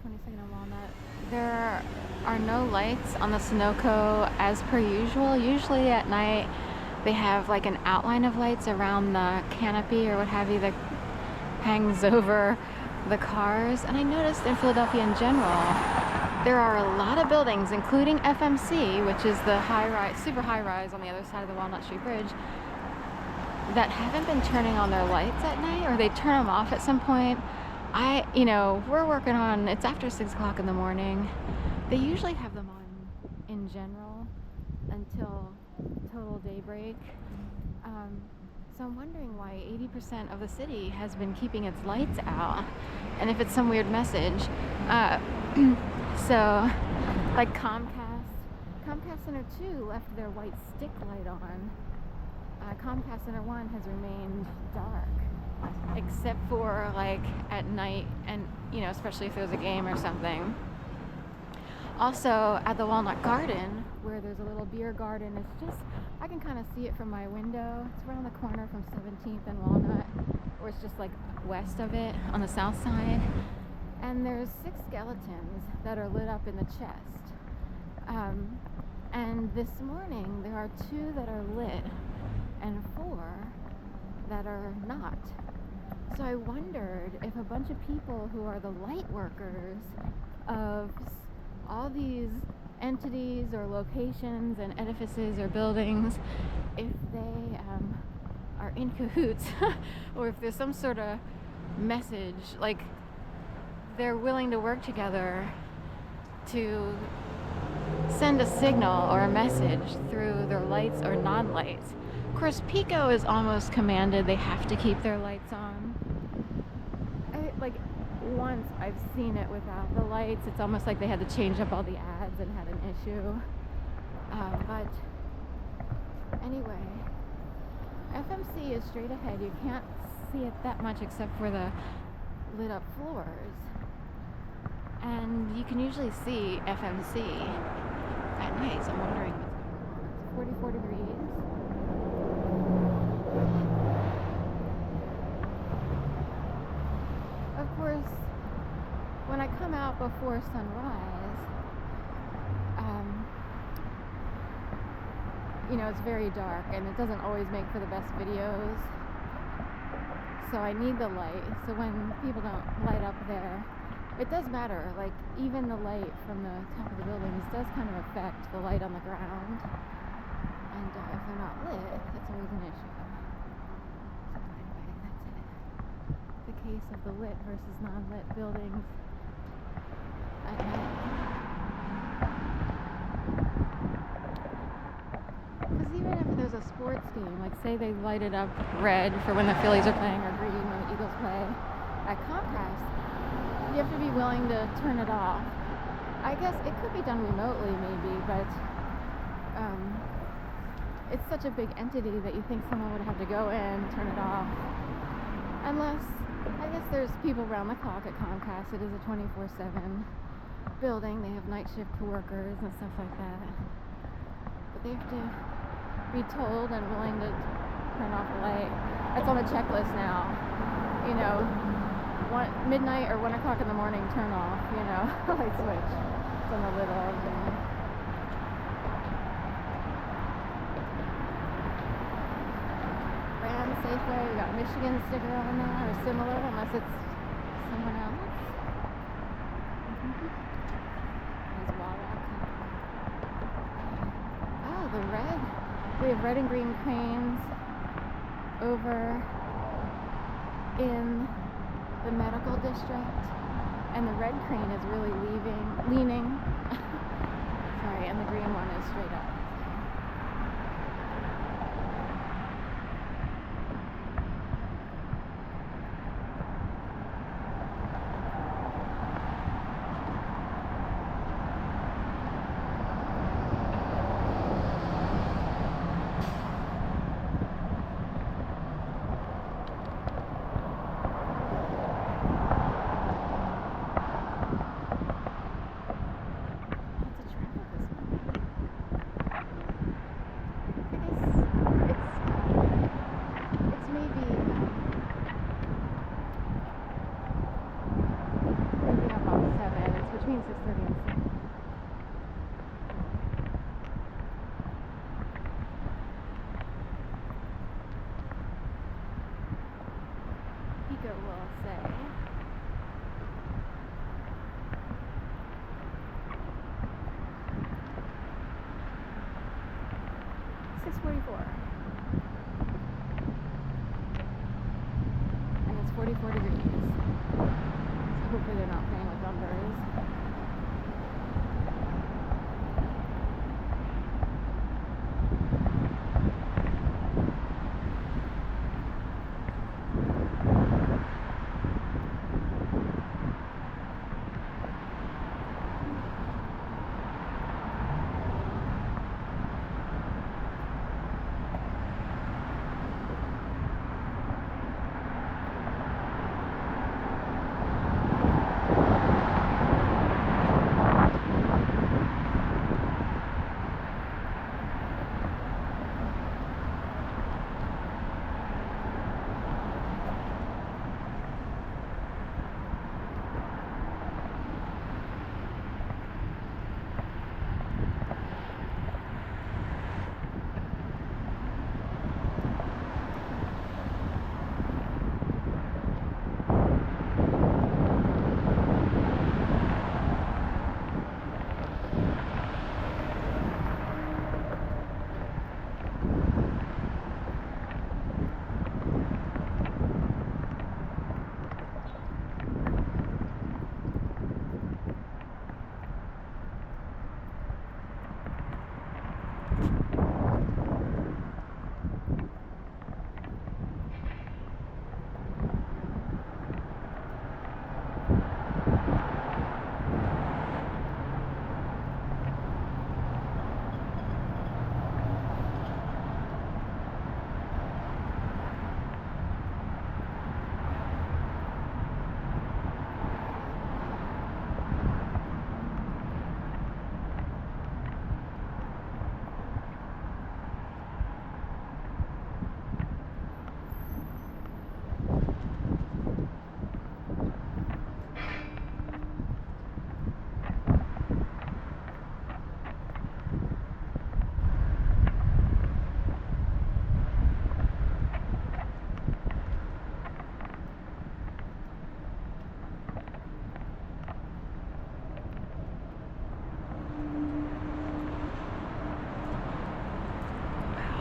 22nd and Walnut. There are no lights on the Sunoco as per usual. Usually at night they have like an outline of lights around the canopy or what have you that hangs over the cars. And I noticed in Philadelphia in general, there are a lot of buildings, including FMC, which is the high-rise, super high-rise on the other side of the Walnut Street Bridge, that haven't been turning on their lights at night, or they turn them off at some point. We're working on, it's after 6 o'clock in the morning. They usually have them on in general until total daybreak. So I'm wondering why 80% of the city has been keeping its lights out, and if it's some weird message. So, like Comcast Center 2 left their white stick light on. Comcast Center 1 has remained dark, except for like at night, and especially if there's a game or something. Also at the Walnut Garden, where there's a little beer garden, it's just, I can kind of see it from my window. It's around the corner from 17th and Walnut, or it's just like west of it on the south side. And there's 6 skeletons that are lit up in the chest. And this morning there are 2 that are lit and 4 that are not. So I wondered if a bunch of people who are the light workers of all these entities or locations and edifices or buildings, if they are in cahoots or if there's some sort of message, like they're willing to work together to send a signal or a message through their lights or non-lights. Of course, Pico is almost commanded they have to keep their lights on. Once I've seen it without the lights. It's almost like they had to change up all the ads and had an issue. But anyway, FMC is straight ahead. You can't see it that much except for the lit up floors. And you can usually see FMC at night, so I'm wondering what's going on. It's 44 degrees. Of course, when I come out before sunrise, it's very dark and it doesn't always make for the best videos. So I need the light. So when people don't light up there, it does matter. Like even the light from the top of the buildings does kind of affect the light on the ground. And if they're not lit, it's always an issue. So anyway, that's it. The case of the lit versus non-lit buildings at night. Because even if there's a sports game, like say they lighted up red for when the Phillies are playing or green when the Eagles play, at Comcast, you have to be willing to turn it off. I guess it could be done remotely maybe, but it's such a big entity that you think someone would have to go in, turn it off. Unless, I guess there's people around the clock at Comcast. It is a 24/7 building. They have night shift workers and stuff like that. But they have to be told and willing to turn off the light. That's on the checklist now. Midnight or 1 o'clock in the morning, turn off, light switch. It's on the little thing. Safeway, we got Michigan sticker on there, or similar, unless it's someone else. There's Walnut. Oh, the red. We have red and green cranes over in the medical district, and the red crane is really leaning. Sorry, and the green one is straight up. 6:30 and 7. Pico will say. And it's 44 degrees. So hopefully they're not playing with numbers.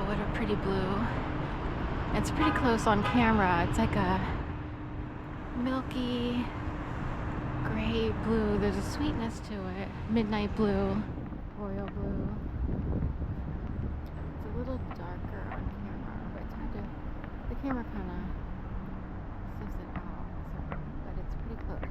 What a pretty blue. It's pretty close on camera. It's like a milky gray blue. There's a sweetness to it. Midnight blue, royal blue. It's a little darker on camera, but it's hard to, the camera kind of sifts it out, so, but it's pretty close.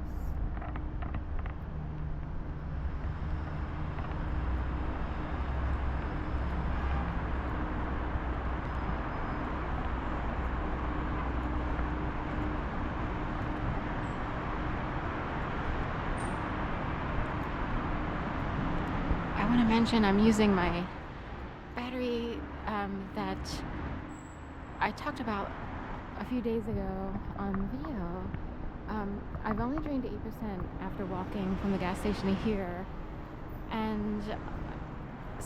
I want to mention I'm using my battery that I talked about a few days ago on video. I've only drained 8% after walking from the gas station to here, and